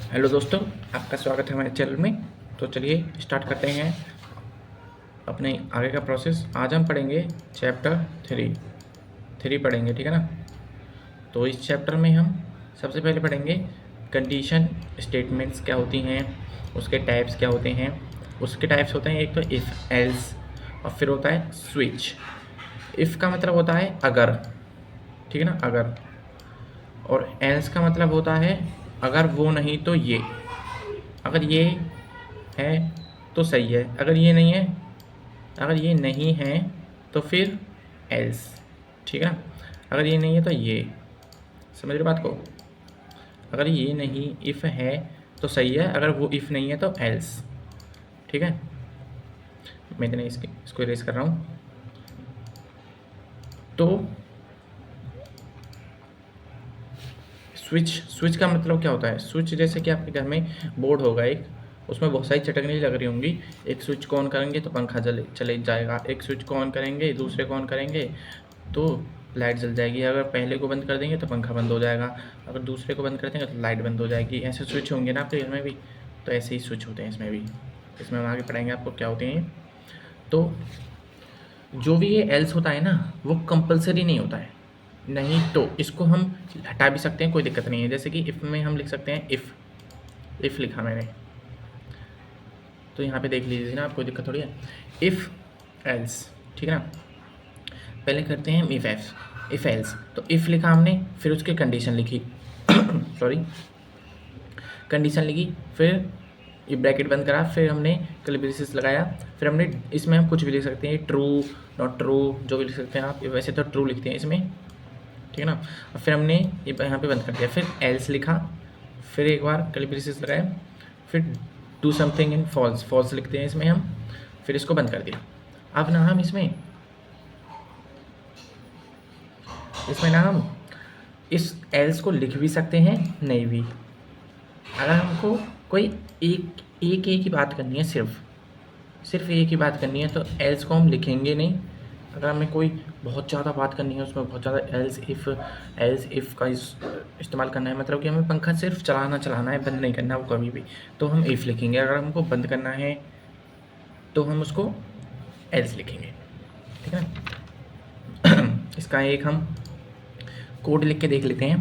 Hello दोस्तों, आपका स्वागत है हमारे चैनल में। तो चलिए स्टार्ट करते हैं अपने आगे का प्रोसेस। आज हम पढ़ेंगे चैप्टर थ्री पढ़ेंगे, ठीक है ना। तो इस चैप्टर में हम सबसे पहले पढ़ेंगे कंडीशन स्टेटमेंट्स क्या होती हैं, उसके टाइप्स क्या होते हैं। उसके टाइप्स होते हैं एक तो इफ़ एल्स, और फिर होता है स्विच। इफ़ का मतलब होता है अगर, ठीक है ना, अगर। और एल्स का मतलब होता है अगर वो नहीं तो ये। अगर ये है तो सही है, अगर ये नहीं है, अगर ये नहीं है तो फिर एल्स, ठीक है ना। अगर ये नहीं है तो ये, समझ रहे बात को। अगर ये नहीं इफ़ है तो सही है, अगर वो इफ़ नहीं है तो एल्स, ठीक है। मैं इतने इसको इरेज कर रहा हूँ। तो स्विच का मतलब क्या होता है। स्विच जैसे कि आपके घर में बोर्ड होगा एक, उसमें बहुत सारी चटकनी लग रही होंगी। एक स्विच को ऑन करेंगे तो पंखा चले जाएगा, एक स्विच को ऑन करेंगे, दूसरे को ऑन करेंगे तो लाइट जल जाएगी। अगर पहले को बंद कर देंगे तो पंखा बंद हो जाएगा, अगर दूसरे को बंद कर देंगे तो लाइट बंद हो जाएगी। ऐसे स्विच होंगे ना आपके घर में भी, तो ऐसे ही स्विच होते हैं इसमें भी। इसमें हम आगे पढ़ेंगे आपको क्या होते हैं। तो जो भी ये एल्स होता है ना, वो कंपलसरी नहीं होता है। नहीं तो इसको हम हटा भी सकते हैं, कोई दिक्कत नहीं है। जैसे कि इफ़ में हम लिख सकते हैं इफ़ लिखा मैंने, तो यहाँ पे देख लीजिए ना, आपको दिक्कत थोड़ी है। इफ़ एल्स, ठीक है ना। पहले करते हैं इफ़ एल्स। तो इफ़ लिखा हमने, फिर उसकी कंडीशन लिखी सॉरी, कंडीशन लिखी, फिर ये ब्रैकेट बंद करा, फिर हमने कर्ली ब्रेसेस लगाया, फिर हमने इसमें हम कुछ भी लिख सकते हैं, ट्रू नॉट ट्रू जो भी लिख सकते हैं आप। वैसे तो ट्रू लिखते हैं इसमें, ठीक है ना। और फिर हमने ये यहाँ पे बंद कर दिया, फिर एल्स लिखा, फिर एक बार कर्ली ब्रेसेस लगाया, फिर डू समथिंग इन फॉल्स लिखते हैं इसमें हम, फिर इसको बंद कर दिया। अब ना हम इसमें ना हम इस एल्स को लिख भी सकते हैं, नहीं भी। अगर हमको कोई एक ही बात करनी है, सिर्फ एक ही बात करनी है, तो एल्स को हम लिखेंगे नहीं। अगर हमें कोई बहुत ज़्यादा बात करनी है, उसमें बहुत ज़्यादा एल्स इफ़ का इस्तेमाल करना है, मतलब कि हमें पंखा सिर्फ चलाना है, बंद नहीं करना वो कभी भी, तो हम इफ़ लिखेंगे। अगर हमको बंद करना है तो हम उसको एल्स लिखेंगे, ठीक है ना। इसका एक हम कोड लिख के देख लेते हैं।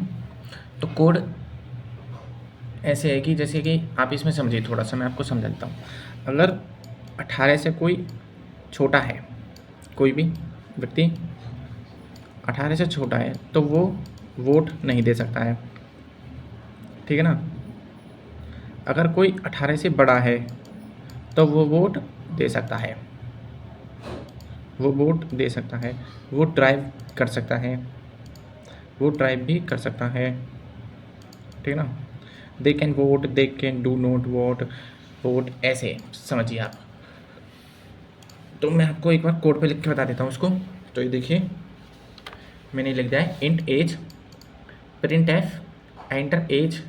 तो कोड ऐसे है कि जैसे कि आप इसमें समझिए, थोड़ा सा मैं आपको समझा देता हूँ। अगर 18 से कोई छोटा है, कोई भी व्यक्ति 18 से छोटा है, तो वो वोट नहीं दे सकता है, ठीक है ना। अगर कोई 18 से बड़ा है तो वो वोट दे सकता है, वो ड्राइव कर सकता है, वो ड्राइव भी कर सकता है, ठीक है ना। They can vote, they can do not vote ऐसे समझिए आप। तो मैं आपको एक बार कोड पे लिख के बता देता हूँ उसको। तो ये देखिए, मैंने लिख दिया है int age, printf, enter age,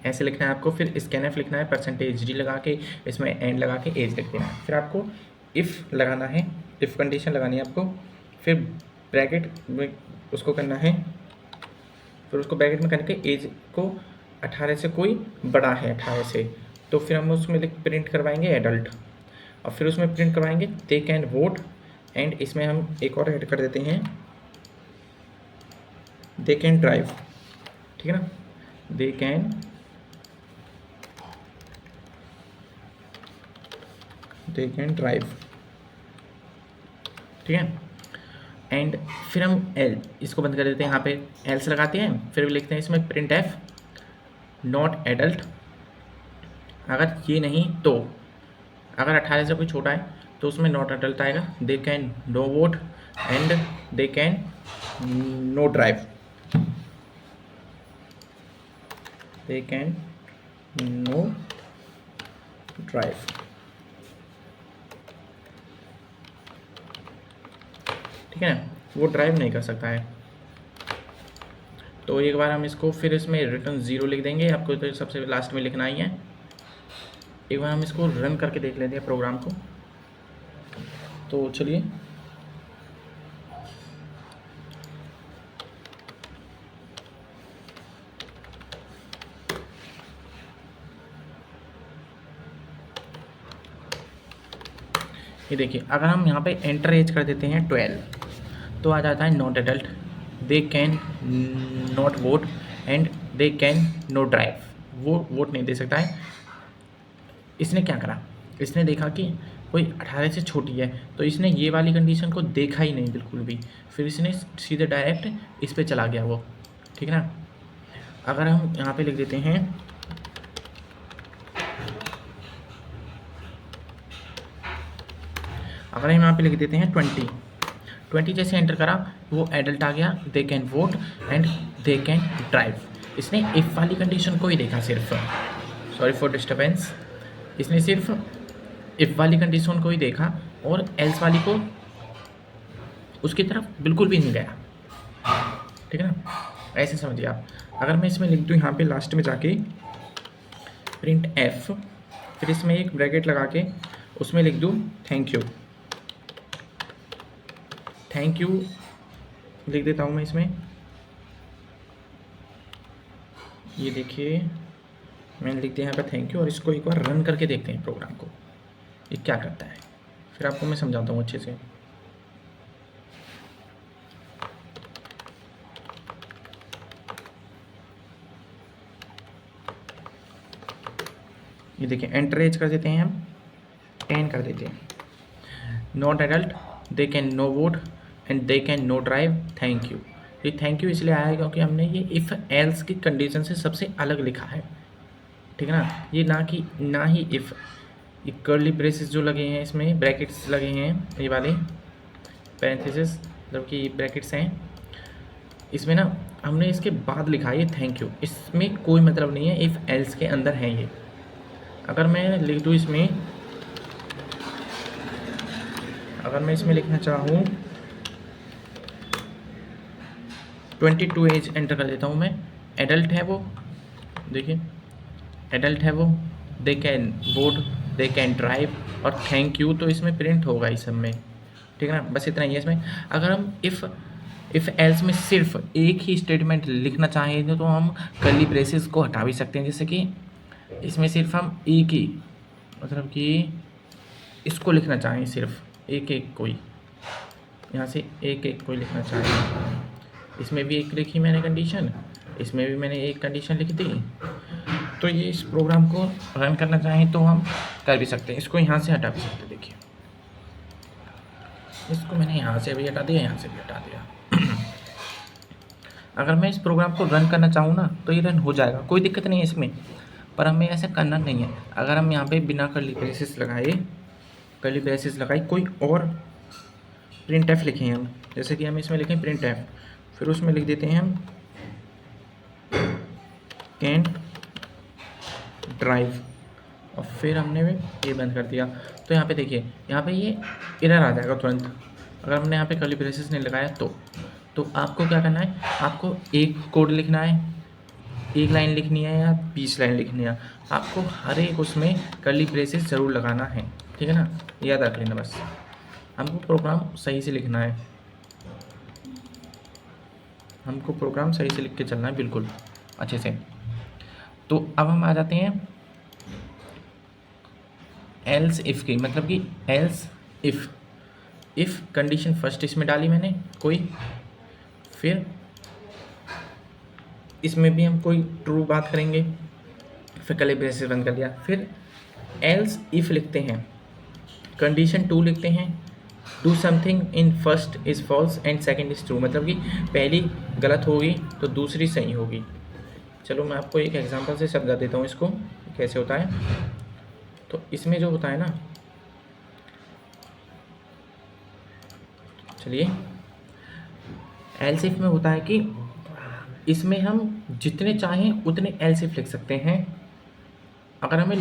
ऐसे लिखना है आपको। फिर स्कैन एफ लिखना है, परसेंटेज डी लगा के इसमें एंड लगा के एज लिख देना है। फिर आपको इफ़ लगाना है, इफ़ कंडीशन लगानी है आपको। फिर ब्रैकेट में उसको करना है, फिर उसको ब्रैकेट में करके एज को 18 से कोई बड़ा है 18 से, तो फिर हम उसमें प्रिंट करवाएंगे एडल्ट, और फिर उसमें प्रिंट करवाएंगे दे कैन वोट। एंड इसमें हम एक और ऐड कर देते हैं, दे कैन ड्राइव, ठीक है ना। दे कैन ड्राइव, ठीक है। एंड फिर हम एल इसको बंद कर देते हैं, यहाँ पे एल्स लगाते हैं, फिर लिखते हैं इसमें प्रिंट एफ नॉट एडल्ट। अगर ये नहीं तो, अगर 18 से कोई छोटा है तो उसमें नॉट एडल्ट आएगा। They can no vote and they can no drive, they can no drive, ठीक है ना। वो ड्राइव नहीं कर सकता है। तो एक बार हम इसको फिर इसमें रिटर्न 0 लिख देंगे, आपको तो सबसे लास्ट में लिखना ही है। एक बार हम इसको रन करके देख लेते हैं प्रोग्राम को। तो चलिए, ये देखिए, अगर हम यहाँ पे एंटर एज कर देते हैं 12, तो आ जाता है not adult, they can not vote and they can not drive. वो वोट नहीं दे सकता है। इसने क्या करा, इसने देखा कि कोई 18 से छोटी है, तो इसने ये वाली कंडीशन को देखा ही नहीं बिल्कुल भी, फिर इसने सीधे डायरेक्ट इस पे चला गया वो, ठीक है ना। अगर हम यहाँ पे लिख देते हैं अगर हम यहाँ पे लिख देते हैं 20 जैसे एंटर करा, वो एडल्ट आ गया, they can vote and they can drive. इसने इफ़ वाली कंडीशन को ही देखा सिर्फ, सॉरी फॉर डिस्टर्बेंस, इसने सिर्फ इफ़ वाली कंडीशन को ही देखा और एल्स वाली को उसकी तरफ बिल्कुल भी नहीं गया, ठीक है ना। ऐसे समझिए आप। अगर मैं इसमें लिख दूँ यहाँ पे लास्ट में जाके प्रिंट एफ, फिर इसमें एक ब्रैकेट लगा के उसमें लिख दूँ थैंक यू लिख देता हूँ मैं इसमें। ये देखिए, मैंने लिख दिया यहाँ पर थैंक यू, और इसको एक बार रन करके देखते हैं प्रोग्राम को ये क्या करता है, फिर आपको मैं समझाता हूँ अच्छे से। ये देखिए, एंटर एज कर देते हैं हम, 10 कर देते हैं, not adult, they can no vote and they can no drive, thank you. ये थैंक यू इसलिए आया है क्योंकि हमने ये इफ़ एल्स की कंडीशन से सबसे अलग लिखा है, ठीक है ना। ये ना ही इफ़, ये कर्ली ब्रेसेस जो लगे हैं, इसमें ब्रैकेट्स लगे हैं, ये वाले पैरेंथेसिस मतलब कि ब्रैकेट्स हैं, इसमें ना हमने इसके बाद लिखा है ये थैंक यू, इसमें कोई मतलब नहीं है, इफ़ एल्स के अंदर है ये। अगर मैं लिख दूँ इसमें, अगर मैं इसमें लिखना चाहूँ 22 एज एंटर कर देता हूँ मैं, एडल्ट है वो, देखिए एडल्ट है वो, they can vote, they can drive और थैंक यू, तो इसमें प्रिंट होगा इस सब में, ठीक है ना। बस इतना ही है इसमें। अगर हम इफ़ एल्स में सिर्फ एक ही स्टेटमेंट लिखना चाहें तो हम कर्ली ब्रेसेस को हटा भी सकते हैं, जैसे कि इसमें सिर्फ हम एक ही, मतलब कि इसको लिखना चाहें, सिर्फ एक कोई, यहाँ से एक कोई लिखना चाहें, इसमें भी एक लिखी मैंने कंडीशन, इसमें भी मैंने एक कंडीशन लिख दी, तो ये इस प्रोग्राम को रन करना चाहें तो हम कर भी सकते हैं। इसको यहाँ से हटा भी सकते हैं, देखिए इसको मैंने यहाँ से भी हटा दिया, यहाँ से भी हटा दिया। अगर मैं इस प्रोग्राम को रन करना चाहूँ ना तो ये रन हो जाएगा, कोई दिक्कत नहीं है इसमें, पर हमें ऐसा करना नहीं है। अगर हम यहाँ पे बिना कर्ली ब्रेसेस लगाए कोई और प्रिंट एफ लिखें हम, जैसे कि हम इसमें लिखें प्रिंट एफ, फिर उसमें लिख देते हैं हम कैन ड्राइव, और फिर हमने ये बंद कर दिया, तो यहाँ पे देखिए, यहाँ पे ये एरर आ जाएगा तुरंत। अगर हमने यहाँ पे कर्ली ब्रेसेस नहीं लगाया तो आपको क्या करना है, आपको एक कोड लिखना है, एक लाइन लिखनी है या 20 लाइन लिखनी है, आपको हर एक उसमें कर्ली ब्रेसेस ज़रूर लगाना है, ठीक है ना। याद रख लेना, बस हमको प्रोग्राम सही से लिखना है, हमको प्रोग्राम सही से लिख के चलना है बिल्कुल अच्छे से। तो अब हम आ जाते हैं एल्स इफ़ की, मतलब कि एल्स इफ़ कंडीशन फर्स्ट इसमें डाली मैंने कोई, फिर इसमें भी हम कोई ट्रू बात करेंगे, फिर कर्ली ब्रेसेस बंद कर दिया, फिर एल्स इफ़ लिखते हैं, कंडीशन 2 लिखते हैं, do something in first is false and second is true, मतलब कि पहली गलत होगी तो दूसरी सही होगी। चलो मैं आपको एक एग्जांपल से समझा देता हूँ इसको कैसे होता है। तो इसमें जो होता है ना, चलिए एल्स इफ में होता है कि इसमें हम जितने चाहें उतने एल्स इफ लिख सकते हैं, अगर हमें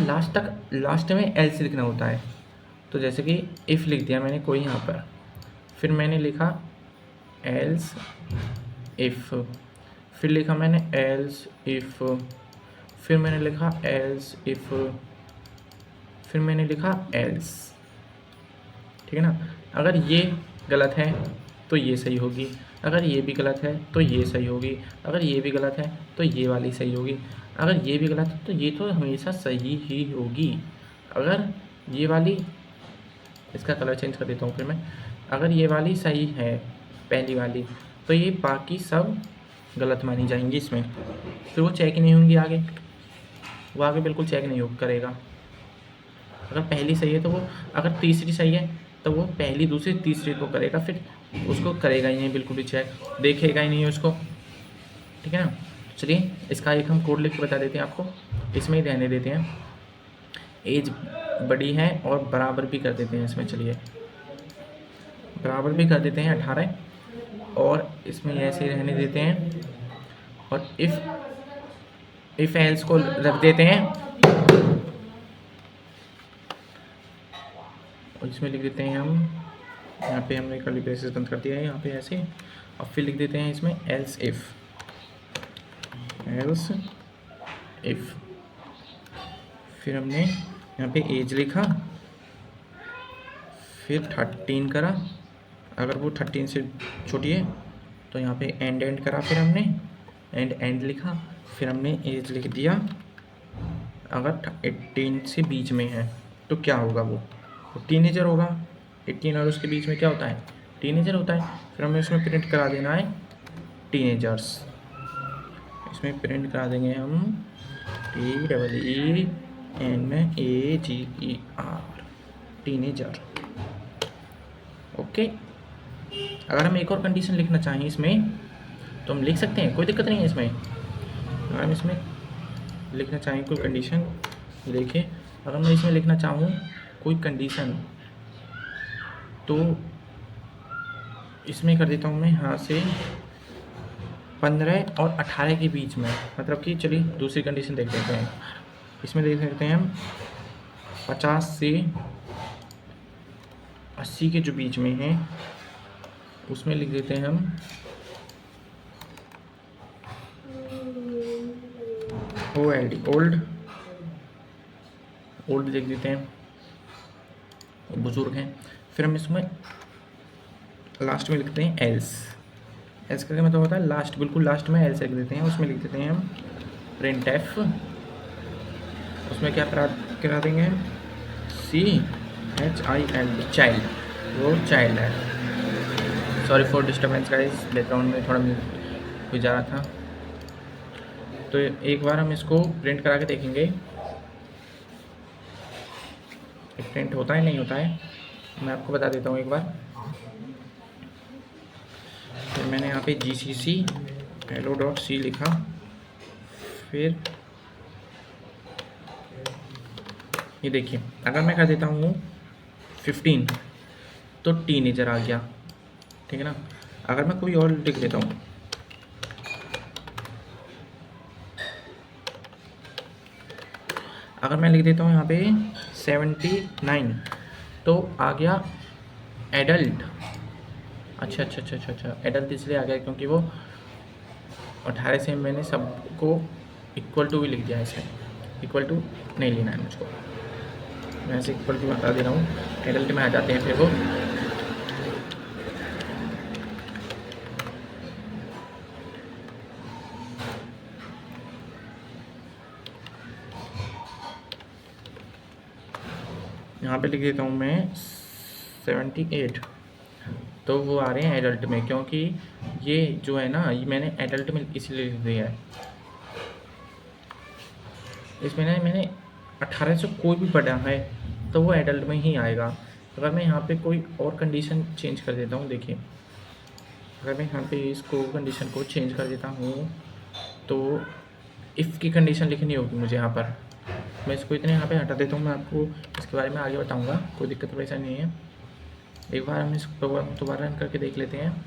लास्ट में एल्स लिखना होता है। तो जैसे कि इफ़ लिख दिया मैंने कोई यहाँ पर, फिर मैंने लिखा एल्स इफ़, फिर लिखा मैंने एल्स इफ़, फिर मैंने लिखा एल्स इफ़, फिर मैंने लिखा एल्स, ठीक है ना। अगर ये गलत है तो ये सही होगी, अगर ये भी गलत है तो ये सही होगी, अगर ये भी गलत है तो ये वाली सही होगी, अगर ये भी गलत है तो ये तो हमेशा सही ही होगी, अगर ये वाली इसका कलर चेंज कर देता हूँ फिर मैं। अगर ये वाली सही है पहली वाली, तो ये बाकी सब गलत मानी जाएंगी इसमें, फिर वो चेक ही नहीं होंगी आगे, वो आगे बिल्कुल चेक नहीं करेगा। अगर पहली सही है तो वो, अगर तीसरी सही है तो वो पहली दूसरी तीसरी को करेगा, फिर उसको करेगा ही नहीं बिल्कुल भी चेक, देखेगा ही नहीं उसको, ठीक है ना। चलिए इसका एक हम कोड लिख के बता देते हैं आपको, इसमें ही रहने देते हैं। एज बड़ी है और बराबर भी कर देते हैं इसमें, चलिए बराबर भी कर देते हैं 18, और इसमें ऐसे ही रहने देते हैं, और इफ़ एल्स को रख देते हैं, और इसमें लिख देते हैं हम, यहाँ पे हमने कर्ली ब्रेसेस बंद कर दिया है यहाँ पे ऐसे। अब फिर लिख देते हैं इसमें एल्स इफ़, फिर हमने यहाँ पे एज लिखा, फिर 13 करा, अगर वो 13 से छोटी है तो यहाँ पे एंड करा, फिर हमने एंड लिखा, फिर हमने एज लिख दिया। अगर 18 से बीच में है तो क्या होगा, वो टीनेजर होगा। 18 और उसके बीच में क्या होता है, टीनेजर होता है। फिर हमें उसमें प्रिंट करा देना है टीनेजर्स, इसमें प्रिंट करा देंगे हम TEENAGER, टीनेजर। ओके, अगर हम एक और कंडीशन लिखना चाहें इसमें तो हम लिख सकते हैं, कोई दिक्कत नहीं है इसमें। अगर हम इसमें लिखना चाहें कोई कंडीशन, देखिए अगर मैं इसमें लिखना चाहूँ कोई कंडीशन, तो इसमें कर देता हूँ मैं यहाँ से 15 और 18 के बीच में, मतलब कि चलिए दूसरी कंडीशन देख लेते हैं। इसमें देख सकते हैं हम 50 से 80 के जो बीच में है उसमें लिख देते हैं हम ओल्ड लिख देते हैं, बुजुर्ग हैं। फिर हम इसमें लास्ट में लिखते हैं एल्स करके मतलब होता है लास्ट, बिल्कुल लास्ट में एल्स लिख देते हैं। उसमें लिख देते हैं हम प्रिंट एफ, उसमें क्या करा देंगे हम CHILD, चाइल्ड, वो चाइल्ड है। Sorry for disturbance guys, background में थोड़ा कुछ जा रहा था। तो एक बार हम इसको प्रिंट करा के देखेंगे प्रिंट होता है नहीं होता है, मैं आपको बता देता हूँ एक बार। फिर मैंने यहाँ पे GCC hello.c लिखा, फिर ये देखिए अगर मैं कर देता हूँ 15 तो टीनेजर आ गया, ठीक है ना। अगर मैं कोई और लिख देता हूँ, अगर मैं लिख देता हूँ यहाँ पे 79 तो आ गया एडल्ट। अच्छा, एडल्ट इसलिए आ गया क्योंकि वो 18 से मैंने सबको इक्वल टू भी लिख दिया है, इसमें इक्वल टू नहीं लेना है मुझको, मैं ऐसे इक्वल टू हटा दे रहा हूँ, एडल्ट में आ जाते हैं फिर वो। यहाँ पे लिख देता हूँ मैं 78, तो वो आ रहे हैं एडल्ट में, क्योंकि ये जो है ना ये मैंने एडल्ट में इसलिए लिख दिया है। इसमें ना मैंने 18 से कोई भी पढ़ा है तो वो एडल्ट में ही आएगा। अगर मैं यहाँ पे कोई और कंडीशन चेंज कर देता हूँ, देखिए अगर मैं यहाँ पे इसको कंडीशन को चेंज कर देता हूँ तो इफ़ की कंडीशन लिखनी होगी मुझे यहाँ पर। मैं इसको इतने यहाँ पे हटा देता हूँ, मैं आपको इसके बारे में आगे बताऊँगा, कोई दिक्कत वैसा नहीं है। एक बार हम इस प्रोग्राम को दोबारा रन करके देख लेते हैं।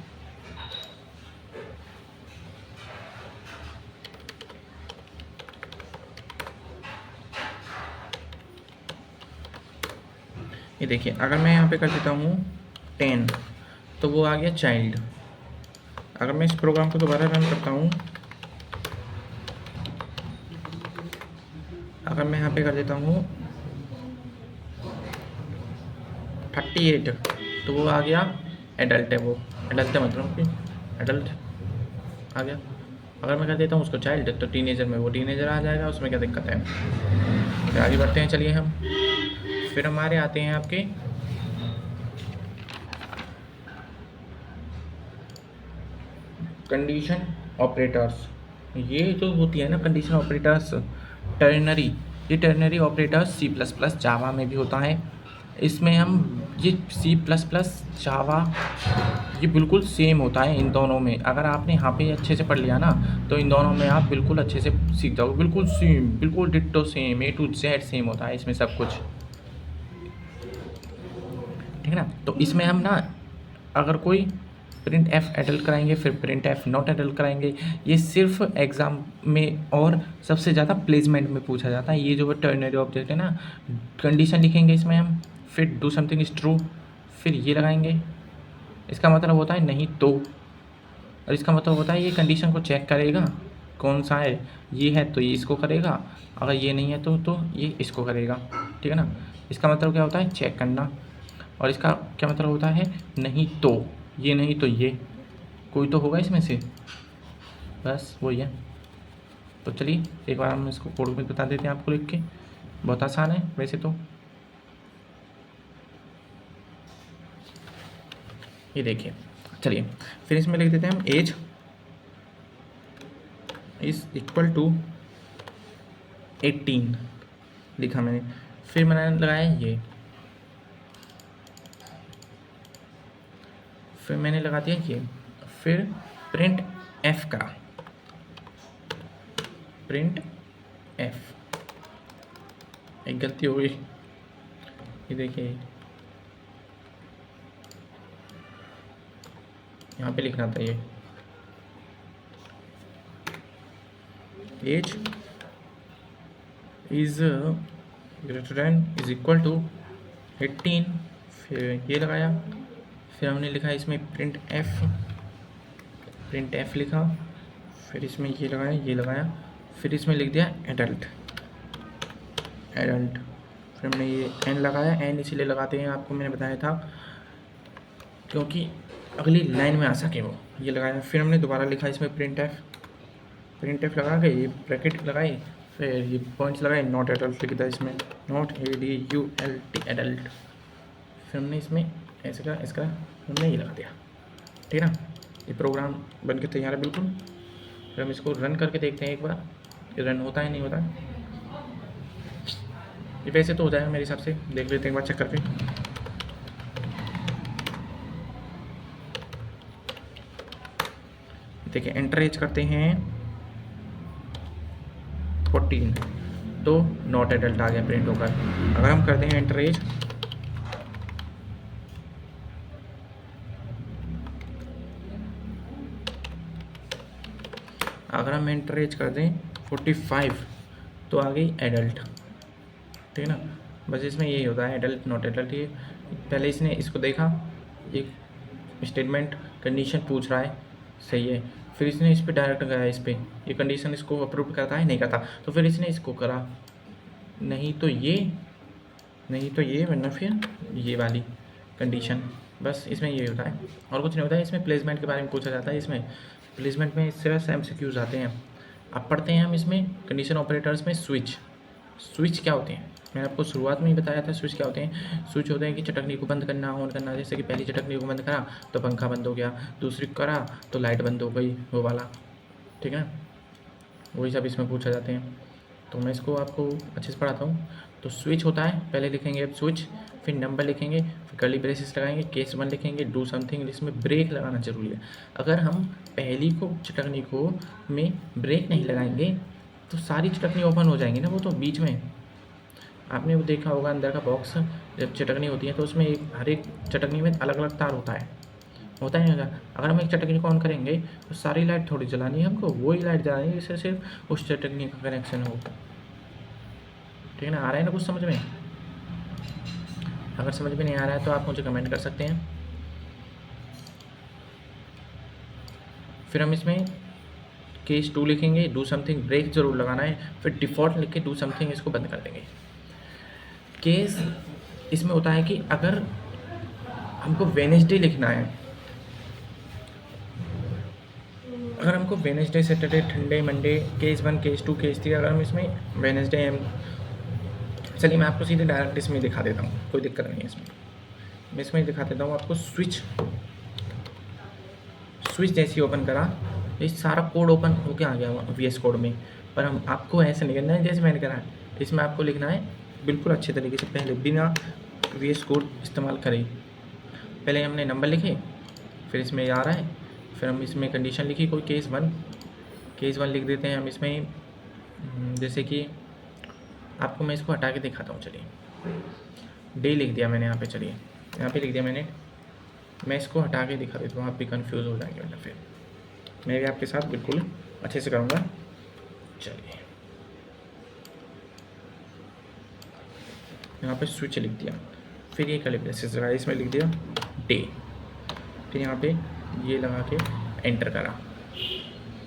ये देखिए अगर मैं यहाँ पे कर देता हूँ 10 तो वो आ गया चाइल्ड। अगर मैं इस प्रोग्राम को दोबारा रन करता हूँ, अगर मैं यहाँ पे कर देता हूँ 38 तो वो आ गया एडल्ट है, वो एडल्ट है मतलब कि एडल्ट आ गया। अगर मैं कर देता हूँ उसको चाइल्ड तो टीनेजर में वो टीनेजर आ जाएगा, उसमें क्या दिक्कत है। फिर आगे बढ़ते हैं, चलिए हम फिर हमारे आते हैं आपके कंडीशन ऑपरेटर्स, ये जो होती है ना कंडीशन ऑपरेटर्स टर्नरी, ये ternary operators C plus plus Java में भी होता है। इसमें हम ये सी प्लस प्लस जावा ये बिल्कुल सेम होता है इन दोनों में। अगर आपने यहाँ पे अच्छे से पढ़ लिया ना तो इन दोनों में आप बिल्कुल अच्छे से सीख जाओगे, बिल्कुल सेम, बिल्कुल ditto same, A to Z same होता है इसमें सब कुछ, ठीक है ना। तो इसमें हम ना अगर कोई प्रिंट एफ एडल्ट कराएंगे, फिर प्रिंट एफ नॉट एडल्ट कराएंगे, ये सिर्फ एग्ज़ाम में और सबसे ज़्यादा प्लेसमेंट में पूछा जाता है। ये जो टर्नरी ऑब्जेक्ट है ना, कंडीशन लिखेंगे इसमें हम, फिर डू समथिंग इज ट्रू, फिर ये लगाएंगे, इसका मतलब होता है नहीं तो, और इसका मतलब होता है ये कंडीशन को चेक करेगा कौन सा है, ये है तो ये इसको करेगा, अगर ये नहीं है तो ये इसको करेगा, ठीक है ना। इसका मतलब क्या होता है चेक करना, और इसका क्या मतलब होता है नहीं तो, ये नहीं तो ये, कोई तो होगा इसमें से, बस वही है। तो चलिए एक बार हम इसको कोड में बता देते हैं आपको लिख के, बहुत आसान है वैसे तो। ये देखिए, चलिए फिर इसमें लिख देते हैं हम एज इज इक्वल टू 18 लिखा मैंने, फिर मैंने लगाया ये, फिर मैंने लगा दिया ये, फिर प्रिंट एफ करा, प्रिंट एफ, एक गलती हो गई, ये देखिए यहाँ पे लिखना था ये age is greater than is equal to 18, फिर ये लगाया, फिर हमने लिखा इसमें प्रिंट एफ लिखा, फिर इसमें ये लगाया, ये लगाया, फिर इसमें लिख दिया एडल्ट, फिर हमने ये एन लगाया, एन इसलिए लगाते हैं आपको मैंने बताया था क्योंकि अगली लाइन में आ सके वो, ये लगाया, फिर हमने दोबारा लिखा इसमें प्रिंट एफ लगा के ये ब्रैकेट लगाई, फिर ये पॉइंट्स लगाए, नॉट एडल्ट लिख दिया इसमें, नॉट ADULT एडल्ट, फिर हमने इसमें ऐसे का इसका हमने ये लगा दिया, ठीक है ना। ये प्रोग्राम बन के तैयार है बिल्कुल। फिर हम इसको रन करके देखते हैं एक बार, ये रन होता है नहीं होता है, ये वैसे तो हो जाएगा मेरे हिसाब से, देख लेते हैं एक बार चेक करके। देखिए एंटर एज करते हैं 14 तो नॉट एडल्ट आ गया प्रिंट होकर। अगर हम करते हैं एंटर एज, अगर हम एंटर एज कर दें 45 तो आ गई एडल्ट, ठीक है ना। बस इसमें यही होता है एडल्ट नॉट एडल्ट। ये पहले इसने इसको देखा, एक स्टेटमेंट कंडीशन पूछ रहा है, सही है, फिर इसने इस पर डायरेक्ट गया, इस पर ये कंडीशन इसको अप्रूव करता है नहीं करता, तो फिर इसने इसको करा, नहीं तो ये वरना फिर ये वाली कंडीशन, बस इसमें ये होता है और कुछ नहीं होता है। इसमें प्लेसमेंट के बारे में पूछा जाता है, इसमें प्लेसमेंट में इससे बस MCQs आते हैं। अब पढ़ते हैं हम इसमें कंडीशन ऑपरेटर्स में स्विच क्या होते हैं। मैंने आपको शुरुआत में ही बताया था स्विच क्या होते हैं। स्विच होते हैं कि चटकनी को बंद करना ऑन करना, जैसे कि पहली चटकनी को बंद करा तो पंखा बंद हो गया, दूसरी करा तो लाइट बंद हो गई, वो वाला, ठीक है ना। वही सब इसमें पूछा जाते हैं, तो मैं इसको आपको अच्छे से पढ़ाता हूँ। तो स्विच होता है, पहले लिखेंगे अब स्विच, फिर नंबर लिखेंगे, फिर कर्ली ब्रेसेस लगाएंगे, केस 1 लिखेंगे, डू समथिंग, जिसमें ब्रेक लगाना जरूरी है। अगर हम पहली को चटकनी को में ब्रेक नहीं लगाएंगे तो सारी चटकनी ओपन हो जाएंगी ना, वो तो बीच में आपने वो देखा होगा अंदर का बॉक्स, जब चटकनी होती है तो उसमें हर एक चटकनी में अलग अलग तार होता है नहीं होगा। अगर हम एक चटकनी को ऑन करेंगे तो सारी लाइट थोड़ी जलानी है हमको, वही लाइट जलानी है जिससे सिर्फ उस चटकनी का कनेक्शन हो, ठीक है ना। आ रहा है ना कुछ समझ में? अगर समझ में नहीं आ रहा है तो आप मुझे कमेंट कर सकते हैं। फिर हम इसमें केस 2 लिखेंगे, डू समथिंग, ब्रेक जरूर लगाना है, फिर डिफ़ॉल्ट लिख के डू समथिंग इसको बंद कर देंगे। केस इसमें होता है कि अगर हमको वेडनेसडे लिखना है, अगर हमको Wednesday, Saturday, Sunday, Monday, case 1, case 2, case 3, अगर हम इसमें वेडनेसडे चलिए मैं आपको सीधे डायरेक्ट इसमें दिखा देता हूँ, कोई दिक्कत नहीं है इसमें। मैं इसमें दिखा देता हूँ आपको। स्विच जैसे ही ओपन करा ये सारा कोड ओपन होके आ गया VS कोड में। पर हम आपको ऐसे नहीं करना है जैसे मैंने करा है, इसमें आपको लिखना है बिल्कुल अच्छे तरीके से, पहले बिना VS कोड इस्तेमाल करें। पहले हमने नंबर लिखे, फिर इसमें आ रहा है, फिर हम इसमें कंडीशन लिखी कोई केस वन लिख देते हैं हम इसमें। जैसे कि आपको मैं इसको हटा के दिखाता हूँ, चलिए डे लिख दिया मैंने यहाँ पे, चलिए यहाँ पे लिख दिया मैंने। मैं इसको हटा के दिखा देता हूँ, आप भी कंफ्यूज हो जाएंगे, वरना फिर मैं भी आपके साथ बिल्कुल अच्छे से करूँगा। चलिए यहाँ पे स्विच लिख दिया, फिर ये कली प्रेसेस लगा, इसमें लिख दिया डे, फिर यहाँ पे ये लगा के एंटर करा,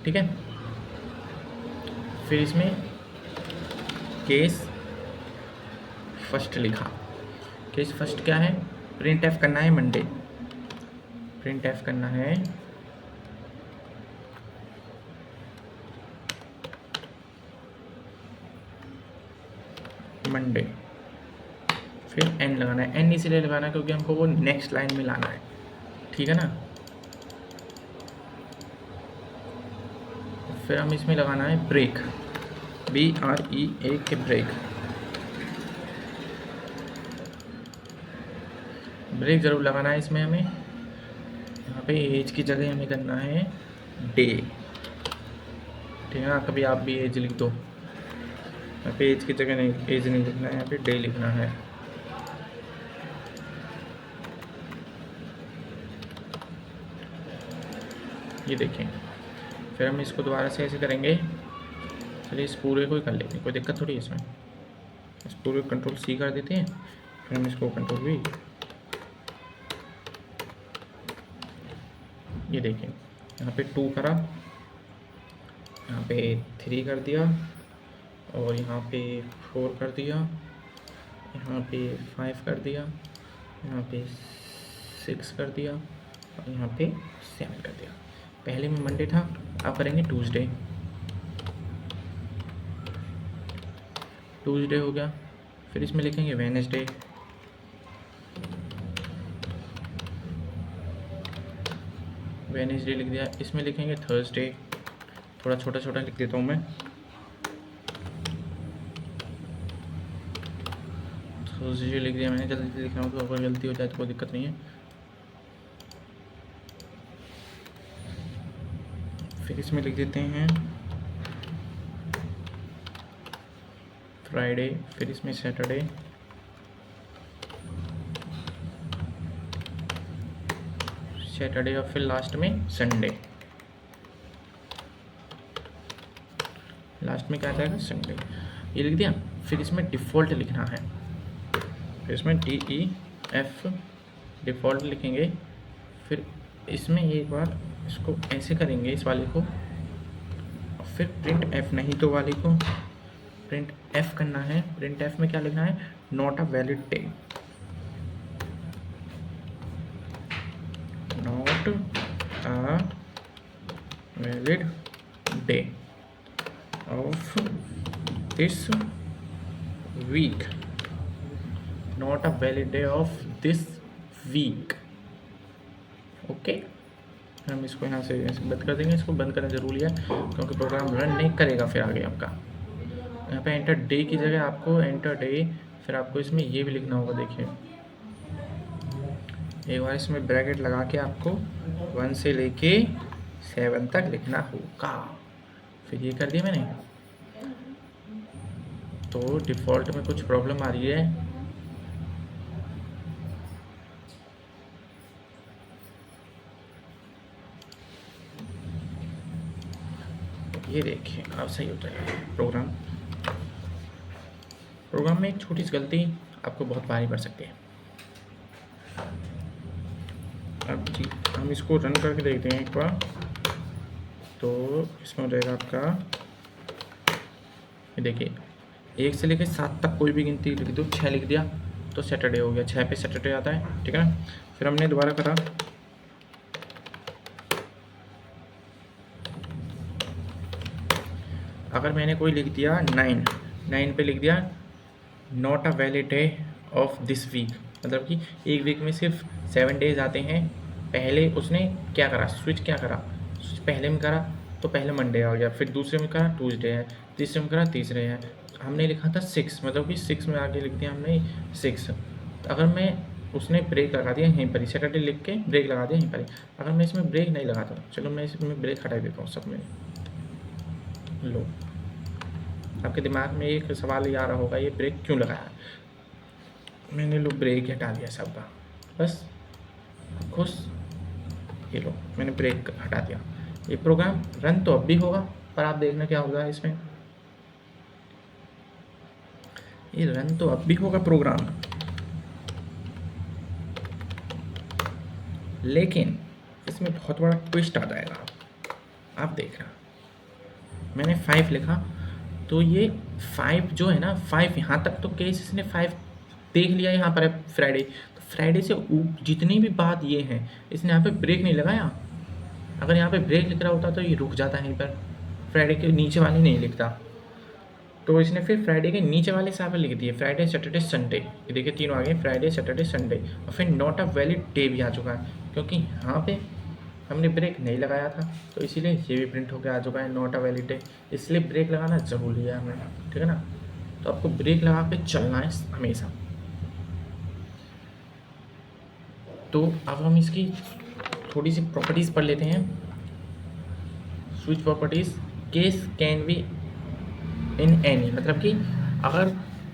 ठीक है। फिर इसमें केस फर्स्ट लिखा। केस फर्स्ट क्या है, प्रिंट एफ करना है मंडे, प्रिंट एफ करना है मंडे, फिर एन लगाना है। एन इसलिए लगाना है क्योंकि हमको वो नेक्स्ट लाइन में लाना है, ठीक है ना। फिर हम इसमें लगाना है ब्रेक, BREAK ब्रेक, ब्रेक ज़रूर लगाना है इसमें हमें। यहाँ पे एज की जगह हमें करना है डे, ठीक है ना। कभी आप भी एज लिख दो, यहाँ पे एज की जगह नहीं, एज नहीं लिखना है, यहाँ पे डे लिखना है। ये देखें, फिर हम इसको दोबारा से ऐसे करेंगे। चलिए इस पूरे को ही कर लेते हैं, कोई दिक्कत थोड़ी है इसमें। इस पूरे को कंट्रोल C कर देते हैं, फिर हम इसको कंट्रोल V, ये देखें यहाँ पे 2 करा, यहाँ पे 3 कर दिया, और यहाँ पे 4 कर दिया, यहाँ पे 5 कर दिया, यहाँ पे 6 कर दिया, और यहाँ पे 7 कर दिया। पहले में मंडे था, अब करेंगे ट्यूसडे हो गया। फिर इसमें लिखेंगे वेडनेसडे, लिख दिया। इसमें लिखेंगे थर्सडे, थोड़ा छोटा छोटा लिख देता हूँ मैं, थर्सडे लिख दिया मैंने। जल्दी लिख रहा हूँ तो अगर गलती हो जाए तो कोई दिक्कत नहीं है। फिर इसमें लिख देते हैं फ्राइडे, फिर इसमें सैटरडे, और फिर लास्ट में संडे। लास्ट में क्या आ जाएगा, संडे, ये लिख दिया। फिर इसमें डिफ़ॉल्ट लिखना है, फिर इसमें DEF डिफ़ॉल्ट लिखेंगे। फिर इसमें एक बार इसको ऐसे करेंगे, इस वाले को, और फिर प्रिंट F नहीं तो वाले को प्रिंट F करना है। प्रिंट F में क्या लिखना है, not a valid day, not a valid day of this week, not a valid day of this week. Okay, हम इसको यहाँ से ऐसे बंद कर देंगे। इसको बंद करना ज़रूरी है क्योंकि प्रोग्राम रन नहीं करेगा फिर आगे आपका। यहाँ पे एंटर डे की जगह आपको एंटर डे, फिर आपको इसमें ये भी लिखना होगा। देखिए एक बार इसमें ब्रैकेट लगा के आपको 1 से लेके 7 तक लिखना होगा। फिर ये कर दिया मैंने। तो डिफ़ॉल्ट में कुछ प्रॉब्लम आ रही है, ये देखिए अब सही होता है प्रोग्राम में एक छोटी सी गलती आपको बहुत भारी पड़ सकती है। अब जी हम इसको रन करके देखते हैं एक बार। तो इसमें हो जाएगा आपका, ये देखिए 1 से लेकर 7 तक कोई भी गिनती लिख दो, 6 लिख दिया तो सैटरडे हो गया, 6 पे सैटरडे आता है, ठीक है ना। फिर हमने दोबारा करा, अगर मैंने कोई लिख दिया 9 पे लिख दिया not a valid day of this week, मतलब कि एक वीक में सिर्फ 7 डेज आते हैं। पहले उसने क्या करा, स्विच क्या करा, स्विच पहले में करा, तो पहले मंडे आ गया, फिर दूसरे में कहा ट्यूसडे है, तीसरे में कहा तीसरे है, हमने लिखा था 6, मतलब कि 6 में आगे लिख दिया हमने 6। अगर मैं उसने ब्रेक लगा दिया यहीं पर ही, सैटरडे लिख के ब्रेक लगा दिया यहीं पर ही। अगर मैं इसमें ब्रेक नहीं लगाता, चलो मैं इसमें ब्रेक हटा देता हूँ सब में। लो, आपके दिमाग में एक सवाल ये आ रहा होगा, ये ब्रेक क्यों लगाया? मैंने लो ब्रेक हटा दिया सबका, बस खुश। ये लो मैंने ब्रेक हटा दिया। ये प्रोग्राम रन तो अब भी होगा, पर आप देखना क्या होगा इसमें, ये रन तो अब भी होगा प्रोग्राम, लेकिन इसमें बहुत बड़ा ट्विस्ट आ जाएगा। आप देखना, मैंने 5 लिखा, तो ये 5 जो है ना, 5 यहाँ तक तो केस इसने 5 देख लिया, यहाँ पर है फ्राइडे, तो फ्राइडे से जितनी भी बात ये है, इसने यहाँ पे ब्रेक नहीं लगाया। अगर यहाँ पे ब्रेक लिख रहा होता तो ये रुक जाता यहीं पर, फ्राइडे के नीचे वाले नहीं लिखता। तो इसने फिर फ्राइडे के नीचे वाले हिसाब से लिख दिए, फ्राइडे सैटरडे संडे, ये देखिए तीनों आ गए, फ्राइडे सैटरडे संडे, और फिर नॉट अ वैलिड डे भी आ चुका है, क्योंकि यहाँ पे हमने ब्रेक नहीं लगाया था, तो इसीलिए ये भी प्रिंट होकर आ चुका है नॉट अ वैलिड डे। इसलिए ब्रेक लगाना ज़रूरी है हमें, ठीक है ना। तो आपको ब्रेक लगा के चलना है हमेशा। तो अब हम इसकी थोड़ी सी प्रॉपर्टीज़ पढ़ लेते हैं। Switch properties, case can be in any, मतलब कि अगर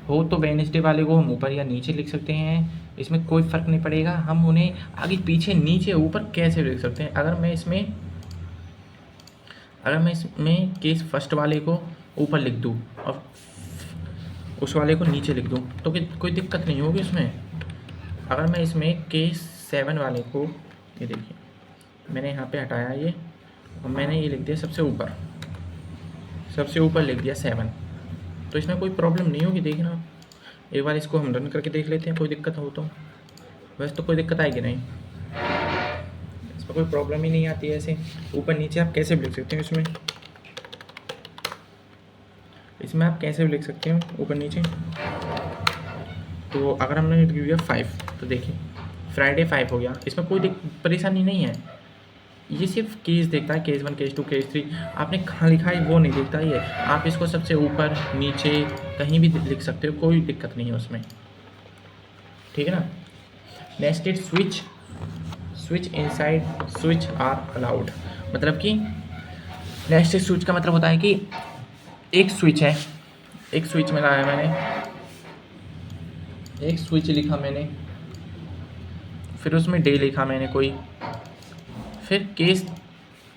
हो तो वेडनेसडे वाले को हम ऊपर या नीचे लिख सकते हैं, इसमें कोई फ़र्क नहीं पड़ेगा। हम उन्हें आगे पीछे नीचे ऊपर कैसे लिख सकते हैं। अगर मैं इसमें केस फर्स्ट वाले को ऊपर लिख दूँ और उस वाले को नीचे लिख दूँ तो कोई दिक्कत नहीं होगी उसमें। अगर मैं इसमें केस 7 वाले को, ये देखिए मैंने यहाँ पे हटाया ये, और मैंने ये लिख दिया सबसे ऊपर लिख दिया 7, तो इसमें कोई प्रॉब्लम नहीं होगी। देखना एक बार इसको हम रन करके देख लेते हैं, कोई दिक्कत हो तो। वैसे तो कोई दिक्कत आएगी नहीं, इसमें कोई प्रॉब्लम ही नहीं आती है। ऐसे ऊपर नीचे आप कैसे भी लिख सकते हैं, इसमें आप कैसे भी लिख सकते हो ऊपर नीचे। तो अगर हमने लिख दिया 5, तो देखिए फ्राइडे 5 हो गया, इसमें कोई परेशानी नहीं है। ये सिर्फ केस देखता है, केस 1, केस 2, केस 3, आपने कहाँ लिखा है वो नहीं देखता ये। आप इसको सबसे ऊपर नीचे कहीं भी लिख सकते हो, कोई दिक्कत नहीं है उसमें, ठीक है ना। Nested switch inside switch are allowed, मतलब कि नेस्टेड स्विच का मतलब होता है कि एक स्विच है, एक स्विच में लाया मैंने, एक स्विच लिखा मैंने, फिर उसमें डे लिखा मैंने कोई, फिर केस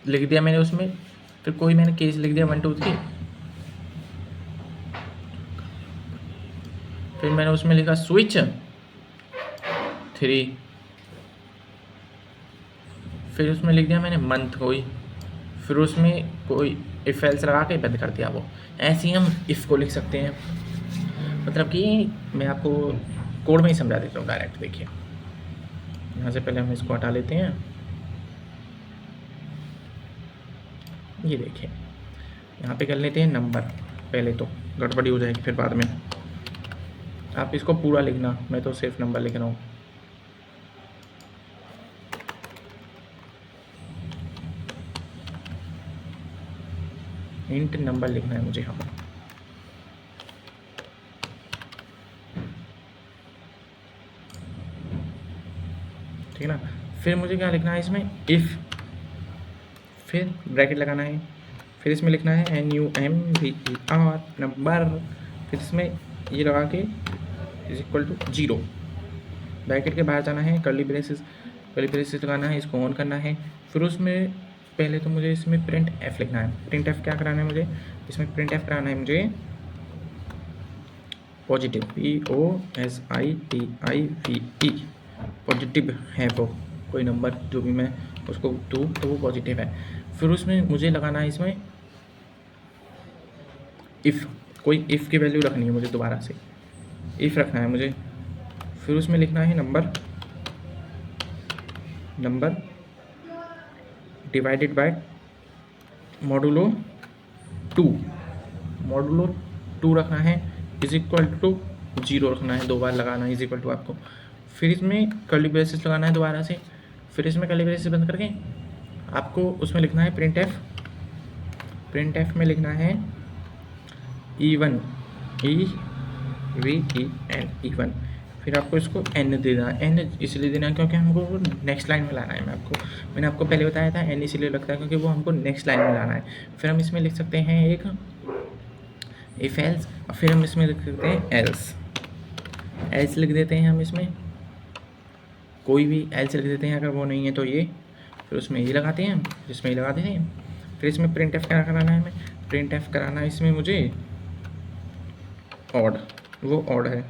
लिख दिया मैंने उसमें, फिर कोई मैंने केस लिख दिया 1 2 3, फिर मैंने उसमें लिखा स्विच 3, फिर उसमें लिख दिया मैंने मंथ कोई, फिर उसमें कोई इफ एल्स लगा के बंद कर दिया वो। ऐसे ही हम इफ़ को लिख सकते हैं। मतलब कि मैं आपको कोड में ही समझा देता हूँ डायरेक्ट। देखिए यहाँ से पहले हम इसको हटा लेते हैं, ये देखिए यहाँ पे कर लेते हैं नंबर, पहले तो गड़बड़ी हो जाएगी फिर बाद में। आप इसको पूरा लिखना, मैं तो सिर्फ नंबर लिख रहा हूँ। इंट नंबर लिखना है मुझे यहाँ पर, ठीक है ना। फिर मुझे क्या लिखना है इसमें, इफ़, फिर ब्रैकेट लगाना है, फिर इसमें लिखना है NUMBER नंबर, फिर इसमें ये लगा के = 0, ब्रैकेट के बाहर जाना है, कर्ली ब्रेसेस लगाना है, इसको ऑन करना है। फिर उसमें पहले तो मुझे इसमें प्रिंट एफ लिखना है। प्रिंट एफ क्या कराना है मुझे, इसमें प्रिंट एफ कराना है मुझे पॉजिटिव, POSITIVE, पॉजिटिव है वो कोई नंबर जो भी मैं उसको दूँ तो वो पॉजिटिव है। फिर उसमें मुझे लगाना है इसमें इफ़, कोई इफ़ की वैल्यू रखनी है मुझे, दोबारा से इफ़ रखना है मुझे। फिर उसमें लिखना है नंबर डिवाइडेड बाय मॉडुलो 2 रखना है, = 0 रखना है, 2 बार लगाना है = आपको। फिर इसमें कर्ली ब्रेसेस लगाना है दोबारा से, फिर इसमें कर्ली ब्रेसेस बंद करके आपको उसमें लिखना है प्रिंट एफ प्रिंट एफ में लिखना है E1 EVEN। फिर आपको इसको n देना है। n इसलिए देना है क्योंकि हमको नेक्स्ट लाइन में लाना है। मैंने आपको पहले बताया था n इसलिए लगता है क्योंकि वो हमको नेक्स्ट लाइन में लाना है। फिर हम इसमें लिख सकते हैं एक इफ एल्स, और फिर हम इसमें लिख सकते हैं एल्स लिख देते हैं। हम इसमें कोई भी एल्स लिख देते हैं, अगर वो नहीं है तो ये, फिर उसमें ये लगाते हैं हम, इसमें ये लगा देते हैं। फिर इसमें प्रिंट एफ क्या कराना है हमें, प्रिंट एफ कराना है इसमें मुझे ऑड, वो ऑड है,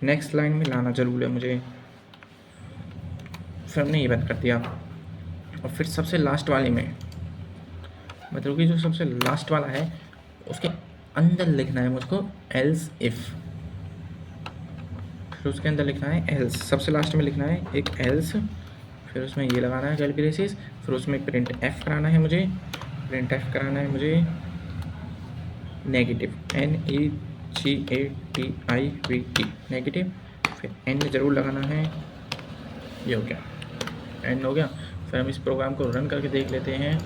नेक्स्ट लाइन में लाना जरूर है मुझे। फिर हमने ये बंद कर दिया। और फिर सबसे लास्ट वाले में, मतलब कि जो सबसे लास्ट वाला है उसके अंदर लिखना है मुझको एल्स इफ। फिर उसके अंदर लिखना है एल्स, सबसे लास्ट में लिखना है एक एल्स, फिर उसमें ये लगाना है कर्ली ब्रेसेस, फिर उसमें प्रिंट एफ कराना है मुझे, प्रिंट एफ कराना है मुझे नेगेटिव NEGATIVT नेगेटिव, फिर n ज़रूर लगाना है। ये हो गया, n हो गया। फिर हम इस प्रोग्राम को रन करके देख लेते हैं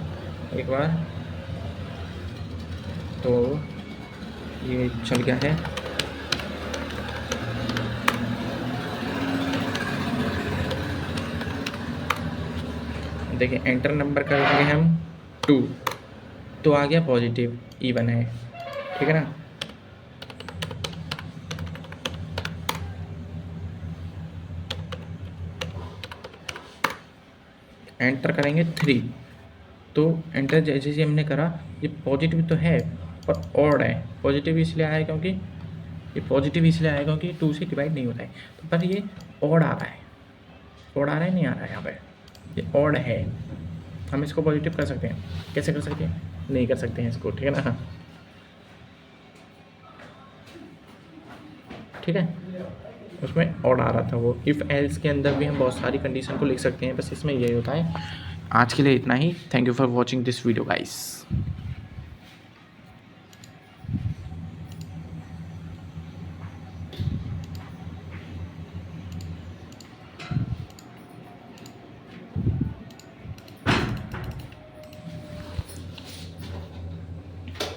एक बार। तो ये चल गया है। देखिए एंटर नंबर करेंगे हम 2, तो आ गया पॉजिटिव E1 है, ठीक है ना। एंटर करेंगे 3, तो एंटर जैसे ही हमने करा, ये पॉजिटिव तो है पर ऑड है। पॉजिटिव इसलिए आया क्योंकि 2 से डिवाइड नहीं होता है, तो पर ये ऑड आ रहा है। ऑड आ रहा है, नहीं आ रहा है, यहाँ पे ये ऑड है। हम इसको पॉजिटिव कर सकते हैं, कैसे कर सकते हैं, नहीं कर सकते हैं इसको, ठीक है ना। ठीक है, उसमें ऑड आ रहा था वो। इफ़ एल्स के अंदर भी हम बहुत सारी कंडीशन को लिख सकते हैं, बस इसमें यही होता है। आज के लिए इतना ही। Thank you for watching this video guys.